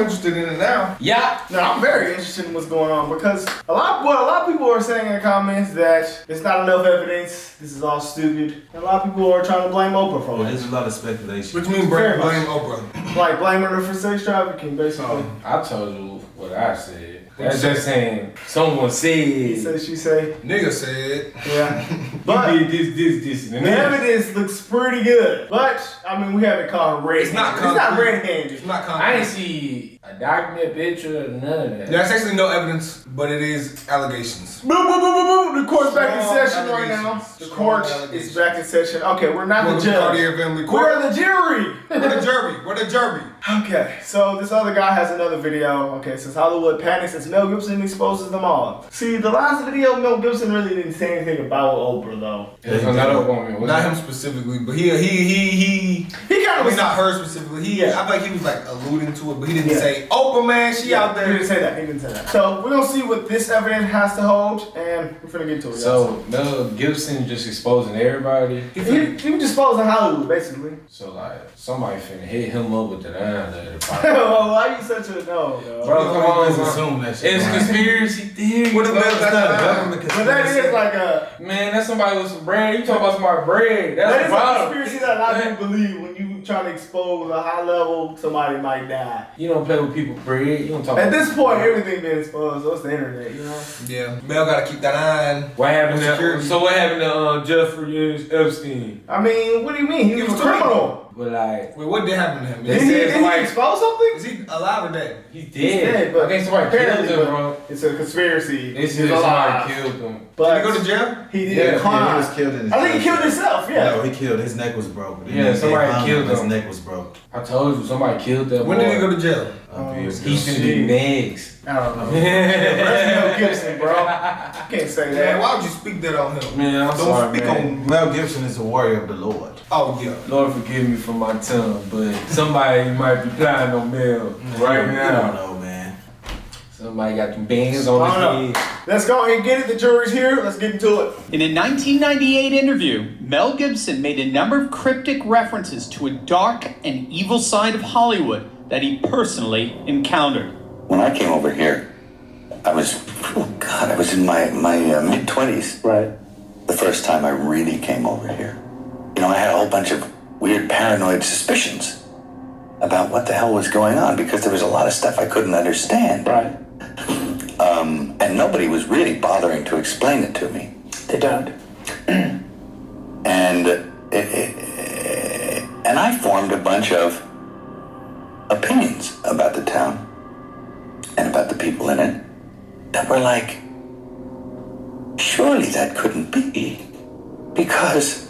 interested in it now. Yeah. No, I'm very interested in what's going on because a lot of people are saying in the comments that there's not enough evidence. This is all stupid. And a lot of people are trying to blame Oprah for it. There's a lot of speculation. What do you mean blame Oprah? Like blaming her for sex trafficking, basically. I told you what I said. That's just saying someone said. He said, she say. Nigga said. Yeah. But you did this. The evidence looks pretty good. But, I mean, we haven't caught red. It's not red-handed. It's not concrete. I didn't see a document, picture, none of that. There's actually no evidence, but it is allegations. Boom, boom, boom, boom, boom. The court's back in Strong session right now. allegations. The Strong court allegations. is back in session. Okay, we're not the judge. Cartier family court. We're the jury. We're the jury. We're the jury. Okay, so this other guy has another video. Okay, says Hollywood panics as Mel Gibson exposes them all. See, the last video, Mel Gibson really didn't say anything about Oprah, though. There's another woman. Not him specifically, but he kind of was not her specifically. I feel like he was like alluding to it, but he didn't say Oprah, man, she out there. He didn't say that. So we're gonna see what this evidence has to hold, and we're gonna get to it. So Mel Gibson just exposing everybody. He was exposing Hollywood, basically. So like somebody finna hit him up with the 9 letter. Well, why you such a no? Bro, come on, assume that shit. it's conspiracy theory. What the It's not a government But conspiracy. that is like a Man, that's somebody with some bread. You talking about somebody bread? That's that the is a problem. conspiracy that a lot of people believe when you try to expose a high level, somebody might die. You don't play with people bread. You don't talk. At about this point, everything being exposed, so it's the internet, you know? Yeah, Mel gotta keep that eye on. What happened to Security. So what happened to Jeffrey Epstein? I mean, what do you mean? He was a criminal. But like, Wait, what did happen to him? They Did said he like expose something? Is he alive or dead? he's dead. He's dead, but I think somebody killed apparently, him, but bro. It's a conspiracy. They He's said alive. somebody killed him. But Did he go to jail? He did Yeah, a crime. he was killed in his I think he killed himself, yeah. No, he killed. His neck was broken. Yeah, somebody killed His him. neck was broke. I told you, somebody killed that When boy. did he go to jail? He's finna be next. I don't know. Rest Mel Gibson, bro. Can't say Man, that. why would you speak that on him? Man, I'm Don't sorry, speak man. on. Mel Gibson is a warrior of the Lord. Oh yeah. Lord forgive me for my tongue, but somebody might be plotting on Mel right I don't now. know, man. Somebody got them bands on his head. Let's go ahead and get it. The jury's here. Let's get into it. In a 1998 interview, Mel Gibson made a number of cryptic references to a dark and evil side of Hollywood that he personally encountered. When I came over here, I was in my mid-20s. Right. The first time I really came over here. You know, I had a whole bunch of weird paranoid suspicions about what the hell was going on because there was a lot of stuff I couldn't understand. Right. And nobody was really bothering to explain it to me. They don't. And and I formed a bunch of opinions about the town and about the people in it that were like, surely that couldn't be, because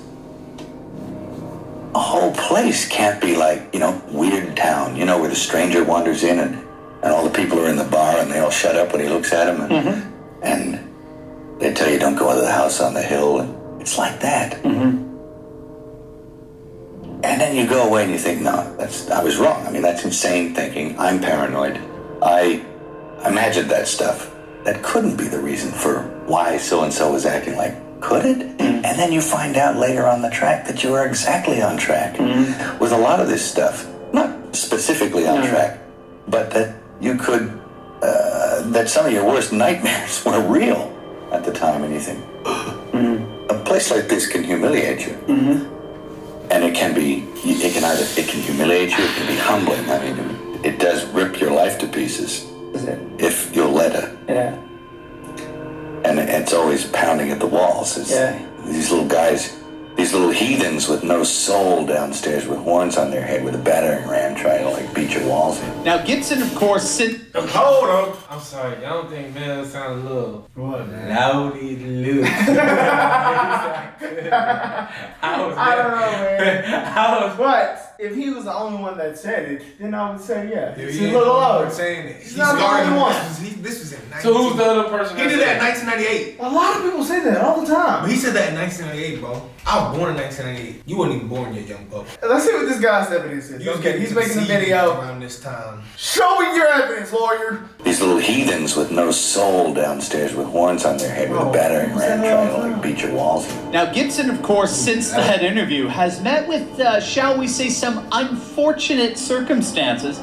a whole place can't be like, you know, Weird Town, you know, where the stranger wanders in and all the people are in the bar and they all shut up when he looks at them and they tell you don't go into the house on the hill, and it's like that. And then you go away and you think, no, I was wrong. I mean, that's insane thinking. I'm paranoid. I imagined that stuff. That couldn't be the reason for why so-and-so was acting like, could it? And then you find out later on the track that you were exactly on track with a lot of this stuff. Not specifically on track, but that you could, that some of your worst nightmares were real at the time, and you think, a place like this can humiliate you. And it can humiliate you, it can be humbling. I mean, it does rip your life to pieces if you'll let it. Yeah. And it's always pounding at the walls. These little guys, these little heathens with no soul downstairs with horns on their head with a battering ram trying to like beat your walls in. Now, Gibson, of course, Hold on. I'm sorry. I don't think Mel sounded a little loudy loose. I don't know, man. But if he was the only one that said it, then I would say, yeah. Dude, It's he a ain't little the only lower. one saying it. He's not the only one. This was in 19... So who's the other person? He did that in 1998. A lot of people say that all the time. But he said that in 1998, bro. I was born in 1998. You weren't even born yet, young pup. Let's see what this guy's evidence is. You was Okay, getting he's making a conceived video. around this time. Show me your evidence, lawyer. These little heathens with no soul downstairs with horns on their head with a battering ram trying to like beat your walls in. Now, Gibson, of course, since that interview, has met with, shall we say, some unfortunate circumstances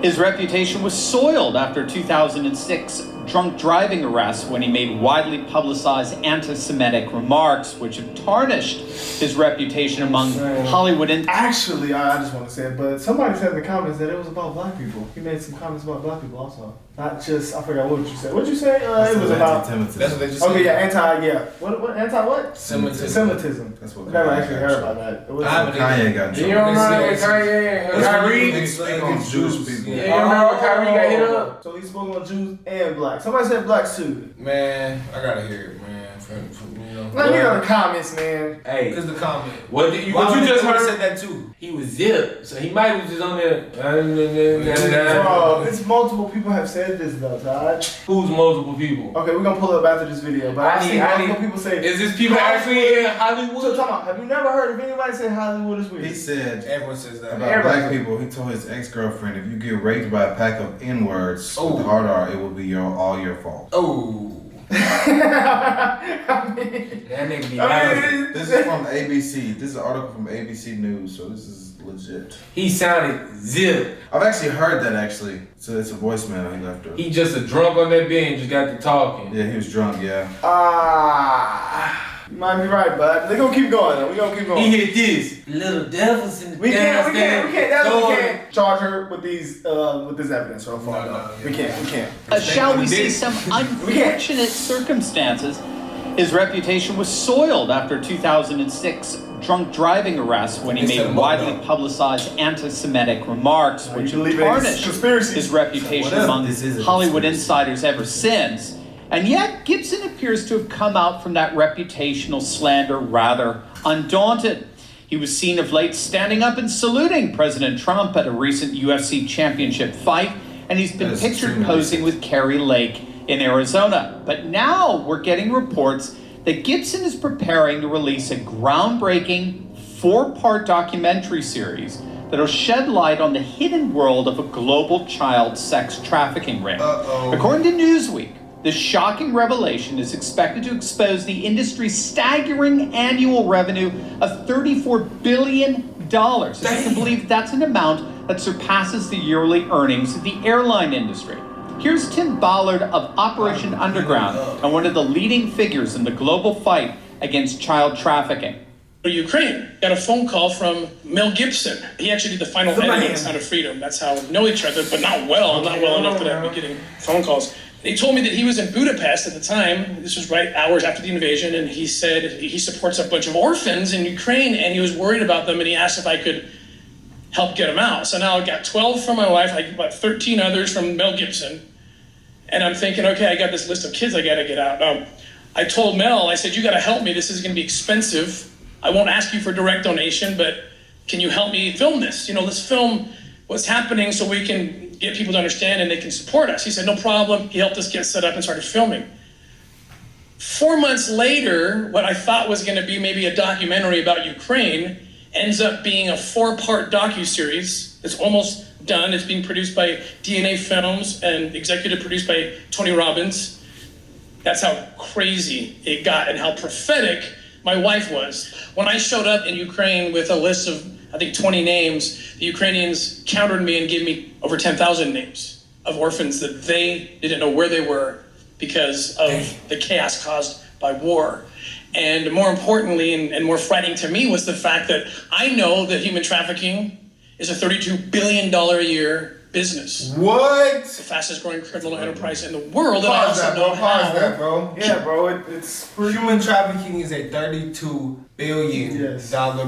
His reputation was soiled after 2006 drunk driving arrests when he made widely publicized anti-Semitic remarks, which have tarnished his reputation among Hollywood. Actually, I just want to say it, but somebody said in the comments that it was about black people. He made some comments about black people also. Not just, I forgot what you said. What'd you say? It was about... That's what they just said. Okay, yeah, What anti-what? Semitism. That's what I never actually heard about that. It was Kanye got in You trouble. don't know what Kyrie and Kyrie? They speak on Jewish people. Yeah, you remember when Kyrie got hit up? So he spoke on Jews and black. Somebody said black too. Man, I gotta hear it, man. From you know. Let me know the comments, man. Hey, Because the comment. what you just heard? Said that too. He was zipped, so he might have just on there. Bro, it's multiple people have said this though, Todd. Who's multiple people? Okay, we're gonna pull it up after this video, but I've seen multiple people say Is this people actually in Hollywood? So talk about, have you never heard of anybody say Hollywood is weird? He said Everyone says that. about black people, he told his ex-girlfriend, if you get raped by a pack of N-words with hard R, it will be all your fault. Oh. That nigga be honest. This is from ABC. This is an article from ABC News, so this is legit. He sounded zipped. I've actually heard that actually. So it's a voicemail he left her. He just a drunk on that bench, just got to talking. Yeah, he was drunk, yeah. You might be right, but they're gonna keep going though. We gonna keep going. He hit this. Little devils in the We can't charge her with this evidence so far. No. We can't. Shall we see some unfortunate circumstances? His reputation was soiled after 2006 drunk driving arrests when he made widely publicized anti-Semitic remarks, which have tarnished his reputation among Hollywood insiders ever since. And yet, Gibson appears to have come out from that reputational slander rather undaunted. He was seen of late standing up and saluting President Trump at a recent UFC championship fight, and he's been pictured posing with Carrie Lake in Arizona. But now we're getting reports that Gibson is preparing to release a groundbreaking 4-part documentary series that'll shed light on the hidden world of a global child sex trafficking ring. According to Newsweek, the shocking revelation is expected to expose the industry's staggering annual revenue of $34 billion. If you can believe that's an amount that surpasses the yearly earnings of the airline industry. Here's Tim Ballard of Operation Underground and one of the leading figures in the global fight against child trafficking. Ukraine got a phone call from Mel Gibson. He actually did the final editing of Sound of Freedom. That's how we know each other, but not well enough that I'd be getting phone calls. He told me that he was in Budapest at the time. This was right hours after the invasion, and he said he supports a bunch of orphans in Ukraine, and he was worried about them, and he asked if I could help get them out. So now I've got 12 from my wife, I got about 13 others from Mel Gibson, and I'm thinking, okay, I got this list of kids I gotta get out. I told Mel, I said, you gotta help me. This is gonna be expensive. I won't ask you for direct donation, but can you help me film this? Let's film what's happening so we can get people to understand and they can support us. He said, no problem. He helped us get set up and started filming. 4 months later, what I thought was gonna be maybe a documentary about Ukraine ends up being a 4-part docuseries. It's almost done. It's being produced by DNA Films and executive produced by Tony Robbins. That's how crazy it got and how prophetic my wife was. When I showed up in Ukraine with a list of, I think, 20 names, the Ukrainians countered me and gave me over 10,000 names of orphans that they didn't know where they were because of the chaos caused by war. And more importantly, and more frightening to me, was the fact that I know that human trafficking is a $32 billion a year business. What? It's the fastest growing criminal enterprise in the world. Pause that, bro. Yeah, bro. It's human trafficking is a $32 billion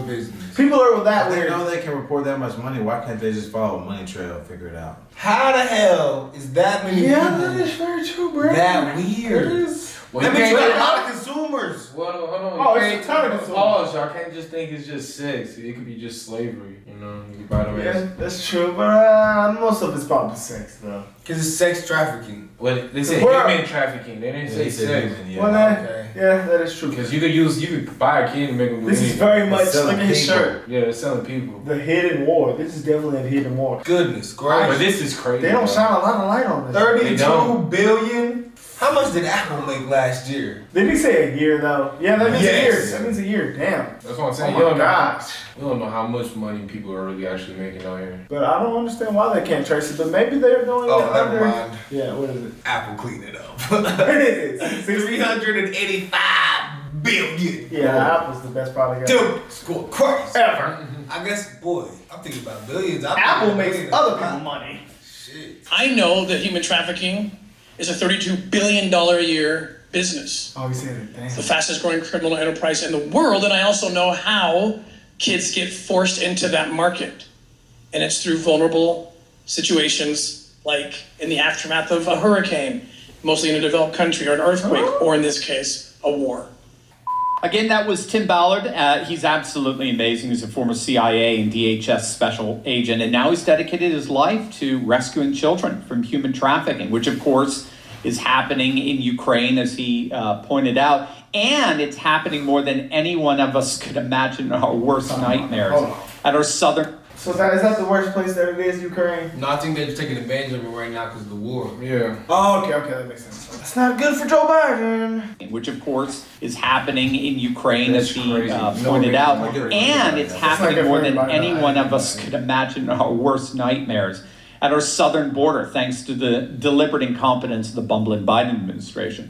business. People are that They weird. know they can report that much money. Why can't they just follow a money trail and figure it out? How the hell is that many people? That is very true, bro. That weird. That means you got a lot of consumers. Well, hold on. Oh, it's a ton of consumers. Pause, y'all can't just think it's just sex. It could be just slavery, You buy them Yeah, that's true, but most of it's probably sex, though. Because it's sex trafficking. Well, they said human trafficking. They didn't say sex. Well, that is true. Because you could buy a kid and make them do This is anything. very much, look at his shirt. Yeah, they're selling people. The hidden war. This is definitely a hidden war. Goodness gracious. But this is crazy. They don't shine a lot of light on this. 32 billion? How much did Apple make last year? Did he say say a year though. Yeah, that means a year. That means a year. Damn. That's what I'm saying. Oh my gosh. You don't know how much money people are really actually making out here. But I don't understand why they can't trace it. But maybe they're doing it under. Never mind. Yeah, what is it? Apple clean it up. What is it? 385 billion. Yeah, Apple's the best product ever. Dude, score crazy. Ever. I guess, boy, I'm thinking about billions. Apple makes other people money. Shit. I know that human trafficking is a $32 billion a year business. Oh, you said it. Damn. The fastest growing criminal enterprise in the world, and I also know how kids get forced into that market. And it's through vulnerable situations, like in the aftermath of a hurricane, mostly in a developed country, or an earthquake, or in this case, a war. Again, that was Tim Ballard. He's absolutely amazing. He's a former CIA and DHS special agent, and now he's dedicated his life to rescuing children from human trafficking, which, of course, is happening in Ukraine, as he pointed out, and it's happening more than any one of us could imagine in our worst nightmares. At our southern... So is that the worst place that it is, Ukraine? No, I think they're taking advantage of it right now because of the war. Yeah. Oh, okay, that makes sense. That's not good for Joe Biden. Which, of course, is happening in Ukraine, That's as he crazy. pointed out, Nobody- and it's happening more than any one of us could imagine in our worst nightmares. At our southern border, thanks to the deliberate incompetence of the bumbling Biden administration.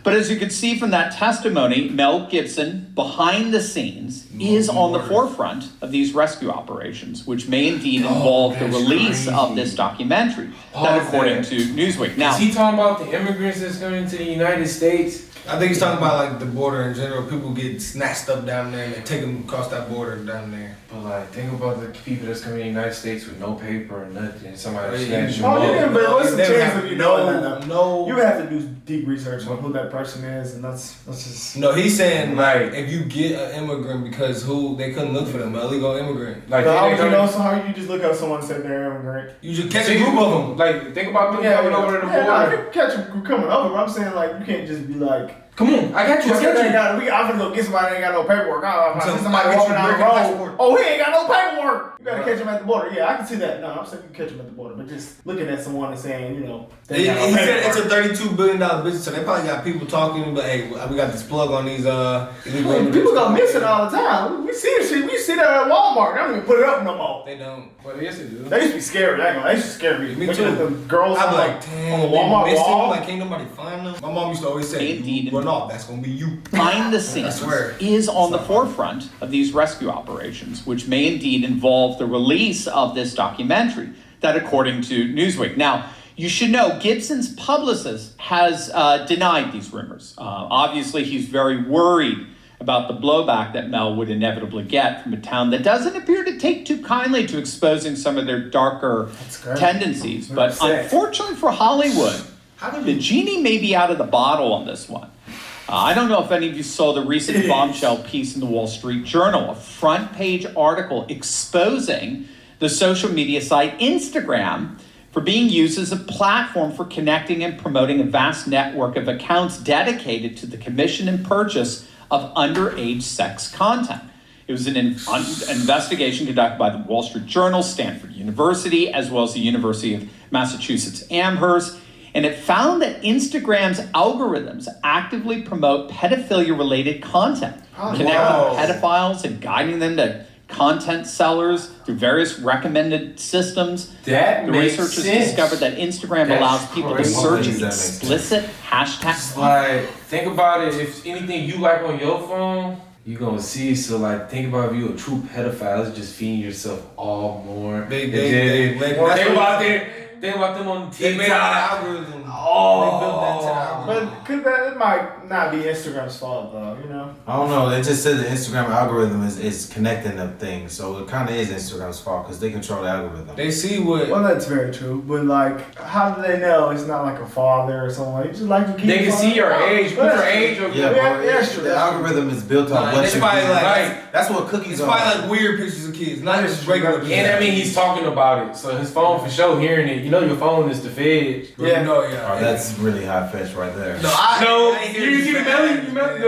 But as you can see from that testimony, Mel Gibson, behind the scenes, is on the forefront of these rescue operations, which may indeed involve the release of this documentary, that according to Newsweek. Now, is he talking about the immigrants that's coming to the United States? I think he's talking about like the border in general. People get snatched up down there and they take them across that border down there. But like, think about the people that's coming to the United States with no paper or nothing. Somebody Yeah. snatch you Oh, up. yeah, but what's the Never chance happened. of you knowing that? No. You have to do deep research on who that person is, and that's just... No, he's saying like Right. if you get an immigrant because they couldn't look for them, an illegal immigrant. Like, But how they would you gonna- know? So how you just look at someone and say they're immigrant? You just catch a group of them. Like, think about them coming over to the Yeah, border. no, you can catch them coming over, but I'm saying like you can't just be like... Come on, I got you. I got you. I'm gonna go get somebody that ain't got no paperwork. I'm So, somebody I get walking you down the breaking road. passport. Oh, he ain't got no paperwork. You gotta catch him at the border. Yeah, I can see that. No, I'm saying you catch him at the border, but just looking at someone and saying, you know, He they got no said it's a paperwork. $32 billion business, so they probably got people talking, but hey, we got this plug on these illegal immigrants. People go missing all the time. We see this shit. We see that at Walmart. They don't even put it up no more. They don't. Well, yes, they do. They used to be scary. They used to scare me. Me Looking too. at the girls I'm on like, the damn, Walmart they missing. wall. Like, can't nobody find them? My mom used to always say, Indeed. you run off, that's gonna be you. behind the scenes swear. is on the forefront of these rescue operations, which may indeed involve the release of this documentary, that according to Newsweek. Now, you should know Gibson's publicist has denied these rumors. Obviously, he's very worried about the blowback that Mel would inevitably get from a town that doesn't appear to take too kindly to exposing some of their darker tendencies. But unfortunately for Hollywood, the genie may be out of the bottle on this one. I don't know if any of you saw the recent bombshell piece in the Wall Street Journal, a front page article exposing the social media site Instagram for being used as a platform for connecting and promoting a vast network of accounts dedicated to the commission and purchase of underage sex content. It was an investigation conducted by the Wall Street Journal, Stanford University, as well as the University of Massachusetts Amherst. And it found that Instagram's algorithms actively promote pedophilia-related content, connecting pedophiles and guiding them to content sellers through various recommended systems. That the makes researchers sense. discovered that Instagram That's allows people crazy. to search That makes sense. explicit hashtags. Like, think about it. If anything you like on your phone, you gonna see. So, like, think about if you a true pedophile. It's just feeding yourself all more. Think about them on They made out TikTok. of algorithm. Oh. They built that to the algorithm. But could that it might not be Instagram's fault though, you know? I don't know. It just said the Instagram algorithm is connecting them things, so it kind of is Instagram's fault because they control the algorithm. They see what. Well, that's very true. But like, how do they know it's not like a father or someone? You just like to keep. They can see your age. Put your age or Yeah, Yeah, bro. that's true, The that's algorithm is built on Nah, what it's you probably like- right. That's what cookies It's are. probably like weird pictures of kids, not just regular pictures. And I mean, he's talking about it. So his phone for sure hearing it. You know your phone is the Fed. Yeah, no, Oh, that's really high fetch right there. No, I ain't hear you this see the bad. Melly,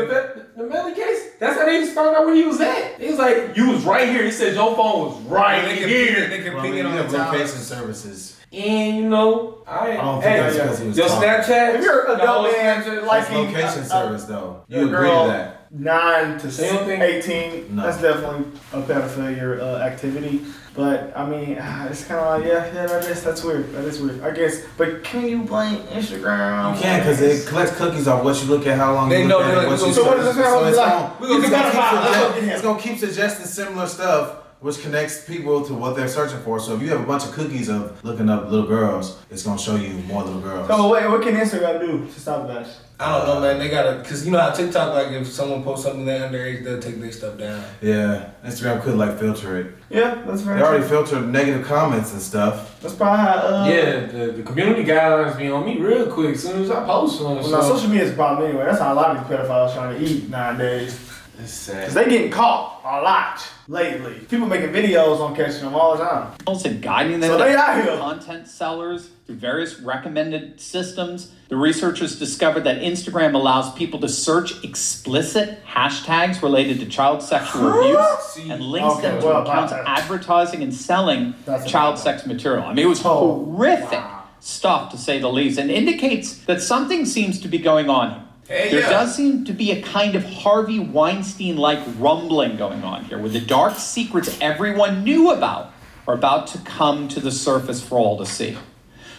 the Melly case? That's how they just found out where he was at. He was like, you was right here. He said your phone was right They can here. They can Well, ping it on you the have tower. location services. And you know, I don't think that's because he was your talking. Snapchat. If you're an adult your man, Snapchat, like It's location service though. a You agree girl, to that? 9 to So you don't think- 18, No. that's definitely a pedophilia activity. But I mean, it's kind of like, yeah, that's weird. That is weird, I guess. But can you blame Instagram? You can, because it collects cookies off what you look at, how long They you know look at they're it, like, what you so what is this gonna be like? it's gonna keep suggesting similar stuff, which connects people to what they're searching for. So if you have a bunch of cookies of looking up little girls, it's gonna show you more little girls. So wait, what can Instagram do to stop that? I don't know, man. They gotta, cause you know how TikTok, like if someone posts something they underage, they'll take their stuff down. Yeah, Instagram could like filter it. Yeah, that's very They already true. filtered negative comments and stuff. That's probably how. Yeah, the community guidelines be on me real quick as soon as I post one. Well, now, social media is a problem anyway. That's how a lot of these pedophiles trying to eat nowadays. It's sad. Cause they getting caught a lot lately. People making videos on catching them all the time. And guiding them So to they out here. content sellers through various recommended systems. The researchers discovered that Instagram allows people to search explicit hashtags related to child sexual abuse and links them to accounts advertising and selling child sex material. I mean, it was horrific stuff to say the least, and indicates that something seems to be going on here. There does seem to be a kind of Harvey Weinstein-like rumbling going on here, where the dark secrets everyone knew about are about to come to the surface for all to see.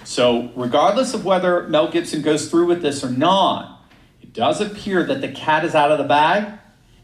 So regardless of whether Mel Gibson goes through with this or not, it does appear that the cat is out of the bag,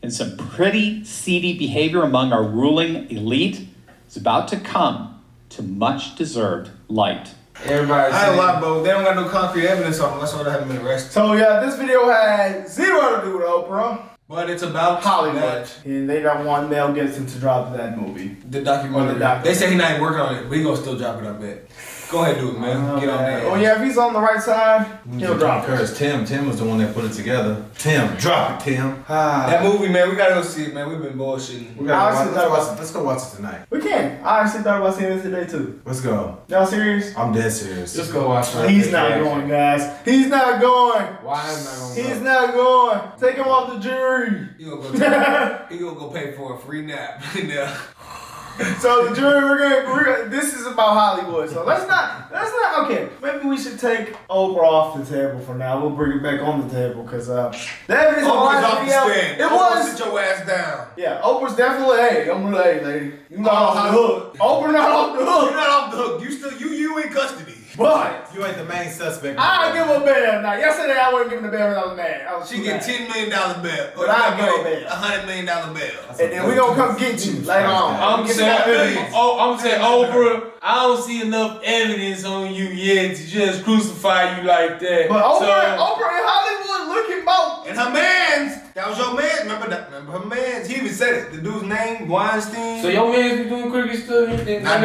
and some pretty seedy behavior among our ruling elite is about to come to much-deserved light. Everybody I ain't lie, bro. They don't got no concrete evidence on them. That's why they haven't been arrested. So yeah, this video had zero to do with Oprah. But it's about Hollywood. And they don't want Mel Gibson to drop that movie. The documentary. They say he not even working on it, but he gonna still drop it, I bet. Go ahead, do it, man. Get on that. Oh yeah, if he's on the right side, he'll drop it. Tim was the one that put it together. Tim, drop it, Tim. That movie, man, we gotta go see it, man. We've been bullshitting. Let's go watch it tonight. We can. I actually thought about seeing this today too. Let's go. Y'all serious? I'm dead serious. Just go watch it. He's not going, guys. He's not going. Why is not going? He's not going. Take him off the jury. He gonna go pay for a free nap. Yeah. So the jury, we're gonna. This is about Hollywood. So let's not. Okay, maybe we should take Oprah off the table for now. We'll bring it back on the table because the evidence Oprah's off the stand. It Oprah, was. sit your ass down. Yeah, Oprah's definitely. Hey, I'm really, hey, lady. You not off the hook. Oprah not off the hook. You're not off the hook. You still you in custody. But You ain't the main suspect. I give her a bail. Now, yesterday I wasn't giving the bail when I was mad. She get $10 million bail. But I give her bail. $100 million bail. And then we gonna come get you later on. I'm saying Oprah, I don't see enough evidence on you yet to just crucify you like that. But Oprah in Hollywood looking about. And her mans. That was your man. Remember her mans. He even said it. The dude's name, Weinstein. So your man's be doing crooked stuff? I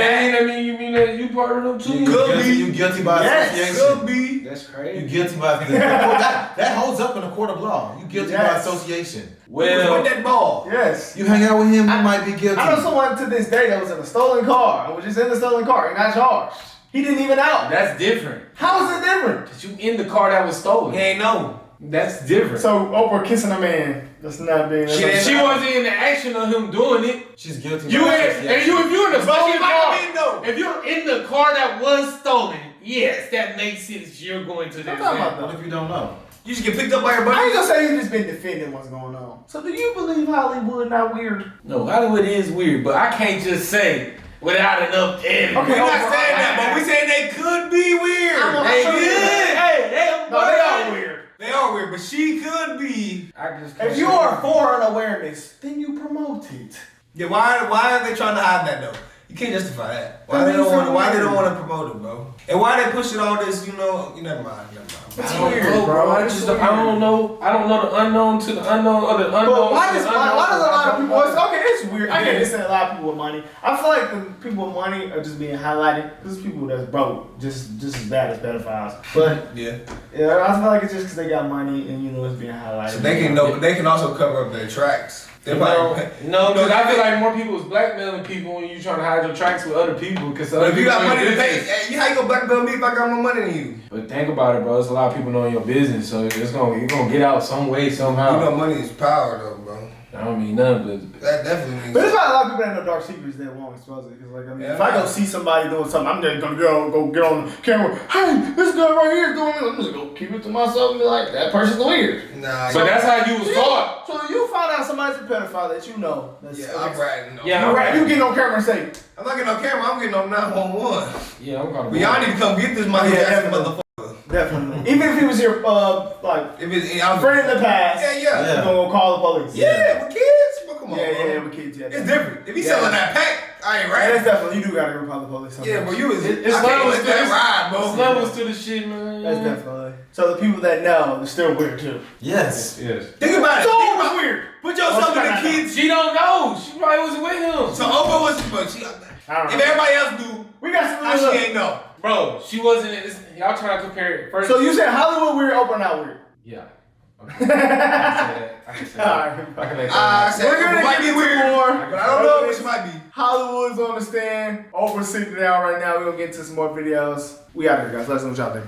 mean you mean that you part of them too? You guilty by association. Could be. That's crazy. You guilty by that holds up in a court of law. You guilty by association. With that ball. Yes. You hang out with him, you might be guilty. I know someone to this day that was in a stolen car and was just in the stolen car and got charged. He didn't even out. That's different. How is it different? Cause you in the car that was stolen. He ain't know. That's different. So Oprah kissing a man. That's not being. She wasn't in the action of him doing it. She's guilty. If you're in the stolen car, though. if you're in the car that was stolen, yes, that makes sense. You're going to the event. What if you don't know? You just get picked up by your buddy. I ain't gonna say you just been defending what's going on. So do you believe Hollywood not weird? No, Hollywood is weird, but I can't just say without enough evidence. Okay, We're not saying that, but we saying they could be weird. They good. They are weird. They are weird, but she could be. If you are for an awareness, then you promote it. Yeah, why are they trying to hide that though? You can't justify that. Why they don't want to promote it, bro? And why they pushing all this? You never mind. It's I don't weird, know, bro. I don't know. I don't know the unknown to the unknown or the unknown. But why to does the a unknown. lot of people? It's weird. I Yeah. get it. It's a lot of people with money. I feel like the people with money are just being highlighted. There's people that's broke, just as bad as pedophiles. But Yeah. I feel like it's just because they got money and it's being highlighted. So they can know, but they can also cover up their tracks. No, because I feel like more people is blackmailing people when you trying to hide your tracks with other people. Because But if you got money to pay, how you gonna blackmail me if I got more money than you? But think about it, bro. There's a lot of people knowing your business, so you're gonna get out some way somehow. Money is power, though, bro. I don't mean nothing, but That definitely means. But there's probably a lot of people that know dark secrets that won't expose it. Because, like, I mean, if I go see somebody doing something, I'm just gonna go get on the camera. Hey, this guy right here is doing this. I'm just gonna keep it to myself and be like, that person's weird. Nah. but that's how you was taught. So you find out somebody's a pedophile that you know. That's, Yeah, I'm ratting. Yeah, You're right. You get on camera and say, I'm not getting on camera. I'm getting on 911. Yeah, I'm gonna. But y'all need to come get this money, motherfucker. definitely. Even if he was your like If it's, I'm friend in the past, Yeah. you're gonna call the police. Yeah, with kids. Well, come on, bro. with kids. Yeah, It's different. If he's selling that pack, I ain't Yeah, right. that's definitely, you do gotta go call the police. Yeah, but you was. It's I can't levels let to that this. ride, bro. It's levels to the shit, man. That's definitely. So the people that know, they're still weird too. Yes. Yes. Think about it. So Think it was about weird. Put yourself in the kids. She don't know. She probably wasn't with him. So Oprah was, but she. I don't If know. everybody else do, We got some how real she ain't know? Bro, she wasn't. Y'all trying to compare it first. So you said Hollywood weird, Oprah not weird. Yeah. Okay. I can say that. I can say that. Alright. I can make I that. said We're gonna it might get be into weird, more. but I don't know, but she might be. Hollywood's on the stand. Oprah's sitting down right now. We're gonna get into some more videos. We out here, guys. Let us know what y'all think.